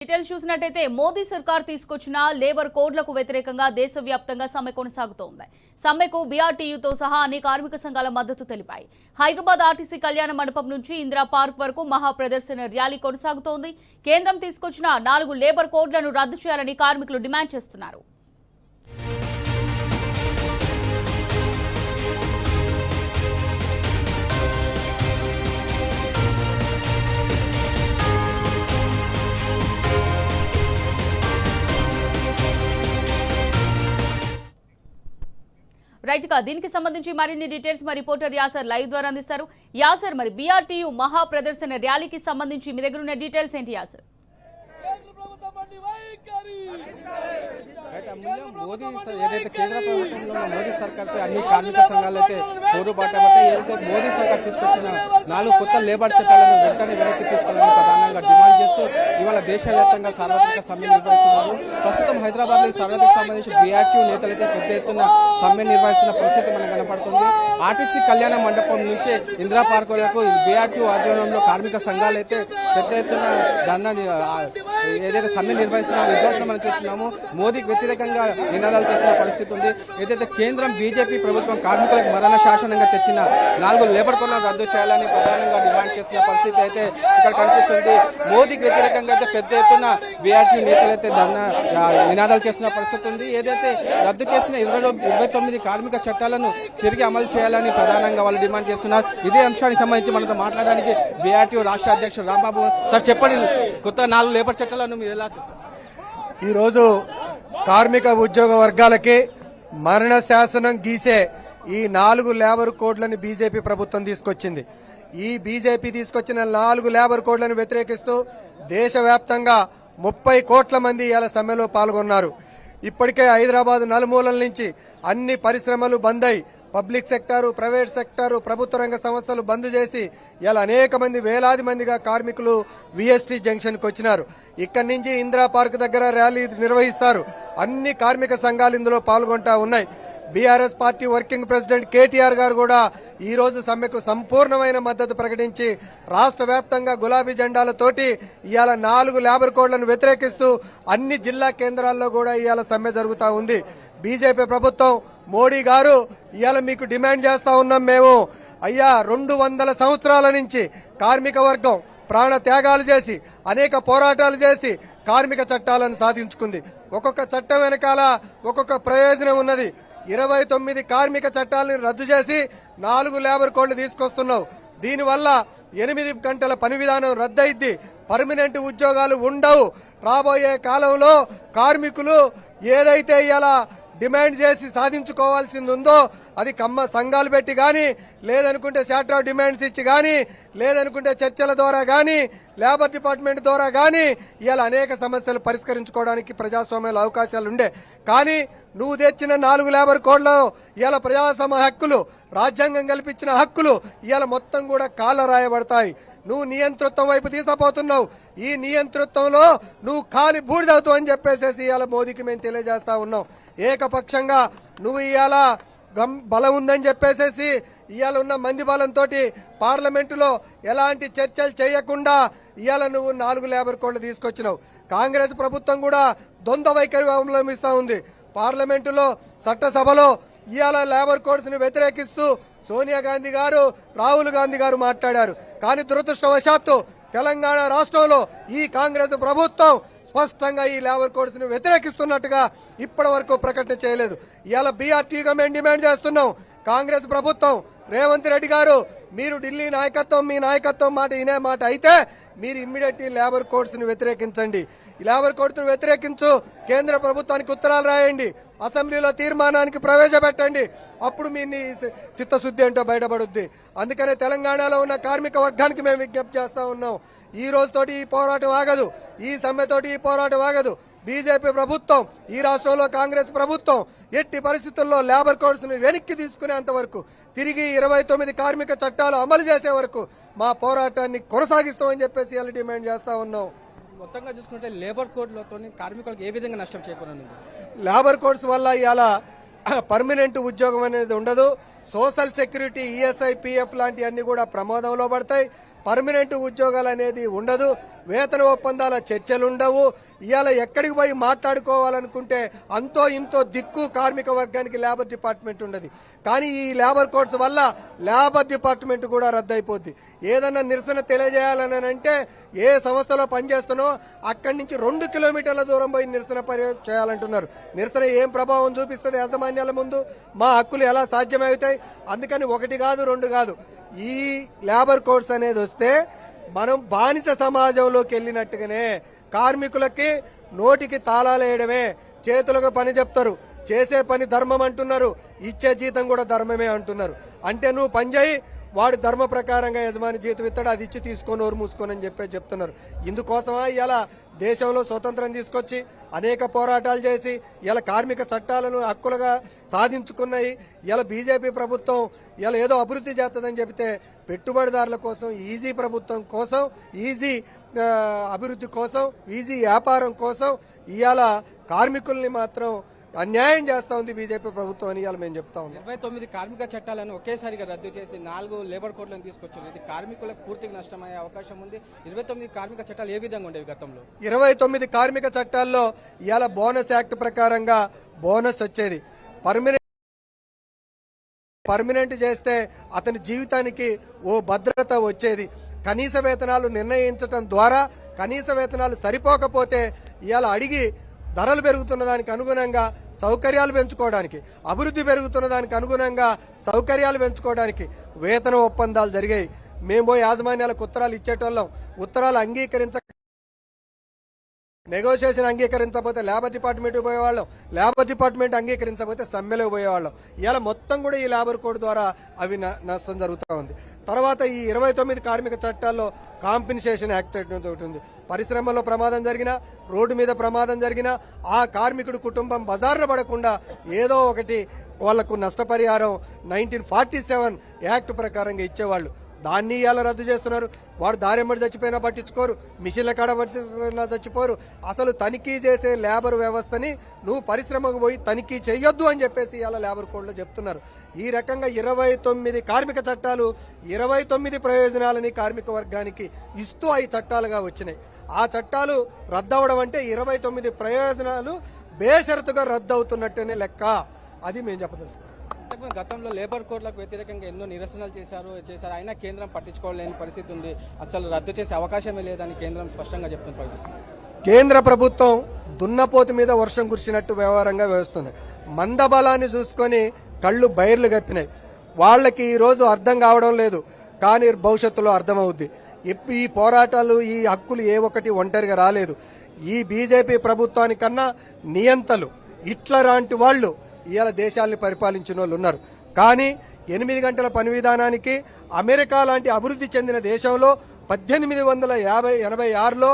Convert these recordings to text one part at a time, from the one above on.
Details చూసినట్టయితే మోదీ సర్కార్ తీసుకొచ్చిన లేబర్ కోడ్లకు వ్యతిరేకంగా దేశవ్యాప్తంగా సమ్మె కొనసాగుతోంది. సమ్మెకు బీఆర్టీయూతో సహా అన్ని కార్మిక సంఘాల మద్దతు తెలిపాయి. హైదరాబాద్ ఆర్టీసీ కళ్యాణ మండపం నుంచి ఇందిరా పార్క్ వరకు మహా ప్రదర్శన ర్యాలీ కొనసాగుతోంది. కేంద్రం తీసుకొచ్చిన 4 లేబర్ కోడ్లను రద్దు చేయాలని కార్మికులు డిమాండ్ చేస్తున్నారు. రైట్ గా దీనికి సంబంధించి మరిన్ని డీటెయిల్స్ మా రిపోర్టర్ యాసర్ లైవ్ ద్వారా అందిస్తారు. యాసర్, మరి బీఆర్టీయూ మహా ప్రదర్శన ర్యాలీకి సంబంధించి మీ దగ్గర ఉన్న డీటెయిల్స్ ఏంటి యాసర్? మోదీ ఏదైతే కేంద్ర ప్రభుత్వంలో మోదీ సర్కార్ అన్ని కార్మిక సంఘాలు అయితే పోరుబాటబట్టే ఏదైతే మోదీ సర్కార్ తీసుకొచ్చిన 4 కొత్త లేబర్ చట్టాలను వెంటనే వెనక్కి తీసుకోవాలని ప్రధానంగా డిమాండ్ చేస్తూ ఇవాళ దేశవ్యాప్తంగా సార్వత్రిక సమ్మె నిర్వహిస్తున్నారు. ప్రస్తుతం హైదరాబాద్ లో సర్వదకు సంబంధించి బీఆర్టీయూ నేతలైతే పెద్ద ఎత్తున సమ్మె నిర్వహిస్తున్న పరిస్థితి మనకు కనపడుతుంది. ఆర్టీసీ కళ్యాణ మండపం నుంచి ఇందిరా పార్క్ వరకు బీఆర్టీయూ ఆధ్వర్యంలో కార్మిక సంఘాలు అయితే పెద్ద ఎత్తున ధర్నా ఏదైతే సమ్మె నిర్వహిస్తున్న రిజల్ట్ మనం చూస్తున్నాము. మోదీకి వ్యతిరేకంగా నినాదాలు చేస్తున్న పరిస్థితి ఉంది. ఏదైతే కేంద్రం బీజేపీ ప్రభుత్వం కార్మికులకు మరణ శాసనంగా తెచ్చిన 4 లేబర్ కోడ్లను రద్దు చేయాలని ప్రధానంగా డిమాండ్ చేస్తున్న పరిస్థితి అయితే ఇక్కడ కనిపిస్తుంది. మోదీకి వ్యతిరేకంగా అయితే పెద్ద ఎత్తున బీఆర్టీయూ నేతలైతే నినాదాలు చేస్తున్న పరిస్థితి ఉంది. ఏదైతే రద్దు చేసిన 29 కార్మిక చట్టాలను తిరిగి అమలు చేయాలని ప్రధానంగా వాళ్ళు డిమాండ్ చేస్తున్నారు. ఇదే అంశానికి సంబంధించి మనతో మాట్లాడడానికి బీఆర్టీయూ రాష్ట్ర అధ్యక్షుడు రాంబాబు సార్, చెప్పండి, కొత్త 4 లేబర్ చట్టాలను మీరు ఎలా చూస్తారు? ఈరోజు కార్మిక ఉద్యోగ వర్గాలకి మరణ శాసనం గీసే ఈ 4 లేబర్ కోడ్లను బీజేపీ ప్రభుత్వం తీసుకొచ్చింది. ఈ బీజేపీ తీసుకొచ్చిన 4 లేబర్ కోడ్లను వ్యతిరేకిస్తూ దేశవ్యాప్తంగా 30 కోట్ల మంది ఇలా సమ్మెలో పాల్గొన్నారు. ఇప్పటికే హైదరాబాద్ నలుమూలల నుంచి అన్ని పరిశ్రమలు బంద్ అయి పబ్లిక్ సెక్టారు, ప్రైవేట్ సెక్టారు, ప్రభుత్వ రంగ సంస్థలు బంద్ చేసి ఇలా అనేక మంది వేలాది మందిగా కార్మికులు విఎస్టీ జంక్షన్ కు వచ్చినారు. ఇక్కడి నుంచి ఇందిరా పార్క్ దగ్గర ర్యాలీ నిర్వహిస్తారు. అన్ని కార్మిక సంఘాలు ఇందులో పాల్గొంటా ఉన్నాయి. BRS party working president KTR గారు కూడా ఈ రోజు సమ్మెకు సంపూర్ణమైన మద్దతు ప్రకటించి రాష్ట్ర వ్యాప్తంగా గులాబీ జెండాలతోటి ఇవాళ 4 లేబర్ కోడ్లను వ్యతిరేకిస్తూ అన్ని జిల్లా కేంద్రాల్లో కూడా ఇవాళ సమ్మె జరుగుతూ ఉంది. బీజేపీ ప్రభుత్వం మోడీ గారు ఇవాళ మీకు డిమాండ్ చేస్తా ఉన్నాం మేము, అయ్యా 200 సంవత్సరాల నుంచి కార్మిక వర్గం ప్రాణ త్యాగాలు చేసి అనేక పోరాటాలు చేసి కార్మిక చట్టాలను సాధించుకుంది. ఒక్కొక్క చట్టం వెనకాల ఒక్కొక్క ప్రయోజనం ఉన్నది. 29 కార్మిక చట్టాలను రద్దు చేసి 4 లేబర్ కోడ్లు తీసుకొస్తున్నావు. దీనివల్ల 8 గంటల పని విధానం రద్దయిద్ది, పర్మనెంట్ ఉద్యోగాలు ఉండవు. రాబోయే కాలంలో కార్మికులు ఏదైతే ఇలా డిమాండ్ చేసి సాధించుకోవాల్సింది ఉందో అది సంఘాలు పెట్టి గాని, లేదనుకుంటే చార్టర్ ఆఫ్ డిమాండ్స్ ఇచ్చి గాని, లేదనుకుంటే చర్చల ద్వారా గాని, లేబర్ డిపార్ట్మెంట్ ద్వారా గాని ఇలా అనేక సమస్యలు పరిష్కరించుకోవడానికి ప్రజాస్వామ్యంలో అవకాశాలు ఉండే. కానీ నువ్వు తెచ్చిన 4 లేబర్ కోడ్లలో ఇలా ప్రజాస్వామ్య హక్కులు, రాజ్యాంగం కల్పించిన హక్కులు ఇలా మొత్తం కూడా కాళ్ళ రాయబడతాయి. నువ్వు నియంతృత్వం వైపు తీసుకుపోతున్నావు. ఈ నియంతృత్వంలో నువ్వు ఖాళీ బూడిదవుతావు అని చెప్పేసి ఇవాళ మోదీకి మేము తెలియజేస్తా ఉన్నాం. ఏకపక్షంగా నువ్వు ఇవాళ బలం ఉందని చెప్పేసి ఇవాళ ఉన్న మంది బలంతో పార్లమెంటులో ఎలాంటి చర్చలు చేయకుండా ఇవాళ నువ్వు 4 లేబర్ కోడ్లు తీసుకొచ్చినావు. కాంగ్రెస్ ప్రభుత్వం కూడా ద్వంద్వ వైఖరి అవలంబిస్తా ఉంది. పార్లమెంటులో చట్టసభలో ఇవాళ లేబర్ కోడ్స్ ని వ్యతిరేకిస్తూ సోనియా గాంధీ గారు, రాహుల్ గాంధీ గారు మాట్లాడారు. కానీ దురదృష్టవశాత్తు తెలంగాణ రాష్ట్రంలో ఈ కాంగ్రెస్ ప్రభుత్వం స్పష్టంగా ఈ లేబర్ కోడ్స్ ని వ్యతిరేకిస్తున్నట్టుగా ఇప్పటి వరకు ప్రకటన చేయలేదు. ఇవాళ బీఆర్టీగా మేము డిమాండ్ చేస్తున్నాం. కాంగ్రెస్ ప్రభుత్వం, రేవంత్ రెడ్డి గారు, మీరు ఢిల్లీ నాయకత్వం, మీ నాయకత్వం మాట వినే మాట అయితే మీరు ఇమ్మీడియట్ లేబర్ కోడ్స్ ని వ్యతిరేకించండి. ఈ లేబర్ కోడ్స్ ని వ్యతిరేకించు, కేంద్ర ప్రభుత్వానికి ఉత్తరాలు రాయండి, అసెంబ్లీలో తీర్మానానికి ప్రవేశపెట్టండి. అప్పుడు మీ చిత్తశుద్ధి ఏంటో బయటపడుద్ది. అందుకనే తెలంగాణలో ఉన్న కార్మిక వర్గానికి మేము విజ్ఞప్తి చేస్తా ఉన్నాం, ఈ రోజుతోటి ఈ పోరాటం ఆగదు, ఈ సమ్మెతోటి ఈ పోరాటం ఆగదు. బీజేపీ ప్రభుత్వం, ఈ రాష్ట్రంలో కాంగ్రెస్ ప్రభుత్వం ఎట్టి పరిస్థితుల్లో లేబర్ కోడ్స్ ని వెనక్కి తీసుకునేంత వరకు, తిరిగి 29 కార్మిక చట్టాలు అమలు చేసే వరకు మా పోరాటాన్ని కొనసాగిస్తామని చెప్పేసి ఇలా డిమాండ్ చేస్తా ఉన్నాం. మొత్తంగా చూసుకుంటే లేబర్ కోడ్లతో కార్మికులకు ఏ విధంగా నష్టం చేకూరనుంది? లేబర్ కోడ్స్ వల్ల ఇవాళ పర్మనెంట్ ఉద్యోగం అనేది ఉండదు. సోషల్ సెక్యూరిటీ, ఈఎస్ఐ, పిఎఫ్ లాంటివన్నీ కూడా ప్రమాదంలో పడతాయి. పర్మనెంట్ ఉద్యోగాలు అనేది ఉండదు. వేతన ఒప్పందాల చర్చలుండవు. ఇవాళ ఎక్కడికి పోయి మాట్లాడుకోవాలనుకుంటే అంతో ఇంతో దిక్కు కార్మిక వర్గానికి లేబర్ డిపార్ట్మెంట్ ఉండదు. కానీ ఈ లేబర్ కోడ్స్ వల్ల లేబర్ డిపార్ట్మెంట్ కూడా రద్దయిపోద్ది. ఏదన్నా నిరసన తెలియజేయాలని అంటే ఏ సంస్థలో పనిచేస్తున్నో అక్కడి నుంచి 2 కిలోమీటర్ల దూరం పోయి నిరసన చేయాలంటున్నారు. నిరసన ఏం ప్రభావం చూపిస్తుంది యాజమాన్యాల ముందు? మా హక్కులు ఎలా సాధ్యమవుతాయి? అందుకని 1 కాదు 2 కాదు, ఈ లేబర్ కోడ్స్ అనేది వస్తే మనం బానిస సమాజంలోకి వెళ్ళినట్టుగానే కార్మికులకి నోటికి తాళాలు వేయడమే, చేతులకు పని చెప్తారు, చేసే పని ధర్మం అంటున్నారు, ఇచ్చే జీతం కూడా ధర్మమే అంటున్నారు. అంటే నువ్వు పని చేయి, వాడు ధర్మ ప్రకారంగా యజమాని జీతం ఇస్తాడు, అది ఇచ్చి తీసుకొని ఓరు మూసుకొని అని చెప్తున్నారు. ఇందుకోసమా ఇలా దేశంలో స్వతంత్రం తీసుకొచ్చి అనేక పోరాటాలు చేసి ఇలా కార్మిక చట్టాలను హక్కులుగా సాధించుకున్నాయి. ఇలా బీజేపీ ప్రభుత్వం ఇలా ఏదో అభివృద్ధి చేస్తుందని చెబితే పెట్టుబడిదారుల కోసం, ఈజీ ప్రభుత్వం కోసం, ఈజీ అభివృద్ధి కోసం, ఈజీ వ్యాపారం కోసం ఇవాళ కార్మికుల్ని మాత్రం అన్యాయం చేస్తా ఉంది బీజేపీ ప్రభుత్వం అని ఇవాళ మేము చెప్తా ఉన్నాం. 29 కార్మిక చట్టాలను ఒకేసారిగా రద్దు చేసి 4 లేబర్ కోడ్లను తీసుకొచ్చారు. ఇది కార్మికులకు పూర్తిగా నష్టమయ్యే అవకాశం ఉంది. 29 కార్మిక చట్టాలు ఏ విధంగా ఉండేవి గతంలో? 29 కార్మిక చట్టాల్లో ఇవాళ బోనస్ యాక్ట్ ప్రకారంగా బోనస్ వచ్చేది. పర్మనెంట్ చేస్తే అతని జీవితానికి ఓ భద్రత వచ్చేది. కనీస వేతనాలు నిర్ణయించడం ద్వారా కనీస వేతనాలు సరిపోకపోతే ఇవాళ అడిగి ధరలు పెరుగుతున్న దానికి అనుగుణంగా సౌకర్యాలు పెంచుకోవడానికి, అభివృద్ధి పెరుగుతున్న దానికి అనుగుణంగా సౌకర్యాలు పెంచుకోవడానికి వేతన ఒప్పందాలు జరిగాయి. మేము పోయి యాజమాన్యాలకు ఉత్తరాలు ఇచ్చేటోళ్ళం. ఉత్తరాలు నెగోషియేషన్ అంగీకరించకపోతే లేబర్ డిపార్ట్మెంట్ పోయేవాళ్ళం, లేబర్ డిపార్ట్మెంట్ అంగీకరించకపోతే సమ్మెలకు పోయేవాళ్ళం. ఇలా మొత్తం కూడా ఈ లేబర్ కోడ్ ద్వారా అవి నష్టం జరుగుతూ ఉంది. తర్వాత ఈ 29 కార్మిక చట్టాల్లో కాంపెన్సేషన్ యాక్ట్ ఒకటి ఉంది. పరిశ్రమలో ప్రమాదం జరిగినా, రోడ్డు మీద ప్రమాదం జరిగినా ఆ కార్మికుడు కుటుంబం బజార్న పడకుండా ఏదో ఒకటి వాళ్లకు నష్టపరిహారం 1947 యాక్ట్ ప్రకారంగా ఇచ్చేవాళ్ళు. దాన్ని ఇలా రద్దు చేస్తున్నారు. వాడు దారెంబడి చచ్చిపోయినా పట్టించుకోరు, మిషన్ల కాడ పట్టించుకున్నా చచ్చిపోరు. అసలు తనిఖీ చేసే లేబర్ వ్యవస్థని నువ్వు పరిశ్రమకు పోయి తనిఖీ చేయొద్దు అని చెప్పేసి ఇలా లేబర్ కోడ్లో చెప్తున్నారు. ఈ రకంగా 29 కార్మిక చట్టాలు 29 ప్రయోజనాలని కార్మిక వర్గానికి ఇస్తూ ఈ చట్టాలుగా వచ్చినాయి. ఆ చట్టాలు రద్దవడం అంటే 29 ప్రయోజనాలు బేషరతుగా రద్దు అవుతున్నట్టేనే లెక్క. అది మేము చెప్పదలుచుకున్నాం. గతంలో లేబర్ కోడ్లకు వ్యతిరేకంగా ఎన్నో నిరసనలు చేశారు. అయినా కేంద్రం పట్టించుకోలేని పరిస్థితి ఉంది. అసలు రద్దు చేసే అవకాశమే లేదని కేంద్రం స్పష్టంగా చెప్తున్న పరిస్థితి. కేంద్ర ప్రభుత్వం దున్నపోతు మీద వర్షం కురిసినట్టు వ్యవహారంగా వ్యవహరిస్తుంది. మందబలాన్ని చూసుకొని కళ్ళు బైర్లు కప్పినాయి. వాళ్ళకి ఈ రోజు అర్థం కావడం లేదు, కానీ భవిష్యత్తులో అర్థమవుద్ది. ఈ పోరాటాలు, ఈ హక్కులు ఏ ఒక్కటి ఒంటరిగా రాలేదు. ఈ బీజేపీ ప్రభుత్వానికన్నా నియంతలు ఇట్లాంటి వాళ్ళు ఇవాళ దేశాల్ని పరిపాలించిన వాళ్ళు ఉన్నారు. కానీ 8 గంటల పని విధానానికి అమెరికా లాంటి అభివృద్ధి చెందిన దేశంలో 1886లో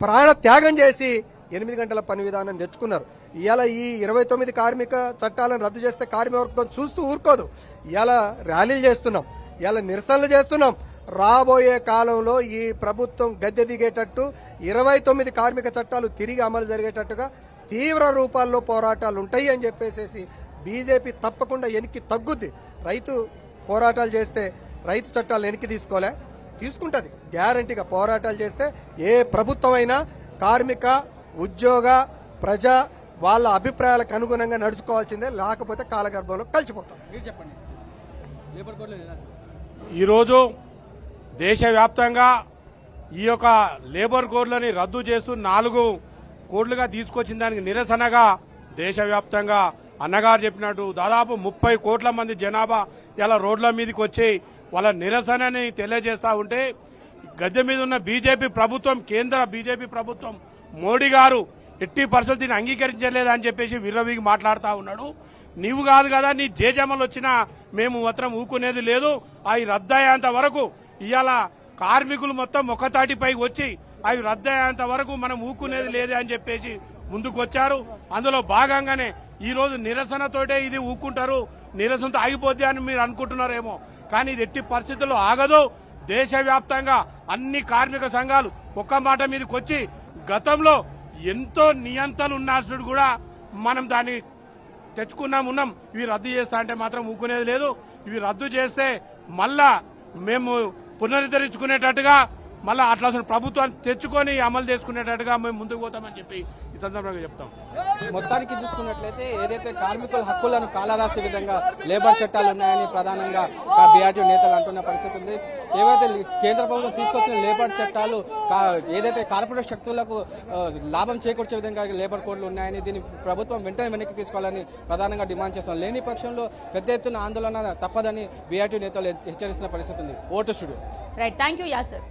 ప్రాణ త్యాగం చేసి 8 గంటల పని విధానం తెచ్చుకున్నారు. ఇవాళ ఈ 29 కార్మిక చట్టాలను రద్దు చేస్తే కార్మిక వర్గం చూస్తూ ఊరుకోదు. ఇవాళ ర్యాలీలు చేస్తున్నాం, ఇవాళ నిరసనలు చేస్తున్నాం. రాబోయే కాలంలో ఈ ప్రభుత్వం గద్దె దిగేటట్టు 29 కార్మిక చట్టాలు తిరిగి అమలు జరిగేటట్టుగా తీవ్ర రూపాల్లో పోరాటాలు ఉంటాయి అని చెప్పేసి బీజేపీ తప్పకుండా వెనక్కి తగ్గుద్ది. రైతు పోరాటాలు చేస్తే రైతు చట్టాలు వెనక్కి తీసుకుంటుంది గ్యారంటీగా. పోరాటాలు చేస్తే ఏ ప్రభుత్వమైనా కార్మిక, ఉద్యోగ, ప్రజా వాళ్ళ అభిప్రాయాలకు అనుగుణంగా నడుచుకోవాల్సిందే, లేకపోతే కాలగర్భంలో కలిసిపోతాం. మీరు చెప్పండి. లేబర్ కోడ్లో ఈరోజు దేశవ్యాప్తంగా ఈ యొక్క లేబర్ కోడ్లని రద్దు చేస్తూ 4 కోడ్లుగా తీసుకొచ్చిన దానికి నిరసనగా దేశవ్యాప్తంగా అన్నగారు చెప్పినట్టు దాదాపు 30 కోట్ల మంది జనాభా ఇలా రోడ్ల మీదకి వచ్చి వాళ్ళ నిరసనని తెలియజేస్తా ఉంటే గద్దె మీద ఉన్న బీజేపీ ప్రభుత్వం, కేంద్ర బీజేపీ ప్రభుత్వం, మోడీ గారు ఎట్టి పరిస్థితులు అంగీకరించలేదని చెప్పేసి విర్రవీగి మాట్లాడుతూ ఉన్నాడు. నీవు కాదు కదా, నీ జేజమ్మలు వచ్చినా మేము మాత్రం ఊకునేది లేదు. అవి రద్దయ్యేంత వరకు ఇవాళ కార్మికులు మొత్తం ఒకతాటిపై వచ్చి అవి రద్దయ్యేంత వరకు మనం ఊకునేది లేదే అని చెప్పేసి ముందుకు వచ్చారు. అందులో భాగంగానే ఈ రోజు నిరసనతోటే ఇది ఊక్కుంటారు, నిరసనతో ఆగిపోద్ది అని మీరు అనుకుంటున్నారేమో, కానీ ఇది ఎట్టి పరిస్థితుల్లో ఆగదు. దేశవ్యాప్తంగా అన్ని కార్మిక సంఘాలు ఒక్క మాట మీదకి వచ్చి గతంలో ఎంతో నియంతలు ఉన్నాల్సినట్టు కూడా మనం దాన్ని ఉన్నాం. ఇవి రద్దు చేస్తా అంటే మాత్రం ఊకునేది లేదు. ఇవి రద్దు చేస్తే మళ్ళా మేము పునరుద్ధరించుకునేటట్టుగా మళ్ళీ అట్లా ప్రభుత్వాన్ని తెచ్చుకొని అమలు చేసుకునేటట్టుగా మేము ముందుకు పోతామని చెప్పి ఈ సందర్భంగా చెప్తాం. మొత్తానికి చూసుకున్నట్లయితే ఏదైతే కార్మికుల హక్కులను కాలరాసే విధంగా లేబర్ చట్టాలు ఉన్నాయని ప్రధానంగా బీఆర్టీ నేతలు అంటున్న పరిస్థితి ఉంది. ఏవైతే కేంద్ర ప్రభుత్వం తీసుకొచ్చిన లేబర్ చట్టాలు ఏదైతే కార్పొరేట్ శక్తులకు లాభం చేకూర్చే విధంగా లేబర్ కోడ్లు ఉన్నాయని దీన్ని ప్రభుత్వం వెంటనే వెనక్కి తీసుకోవాలని ప్రధానంగా డిమాండ్ చేస్తున్నాం. లేని పక్షంలో పెద్ద ఎత్తున ఆందోళన తప్పదని బీఆర్టీ నేతలు హెచ్చరిస్తున్న పరిస్థితి ఉంది. Vote studio. Right, thank you Acer.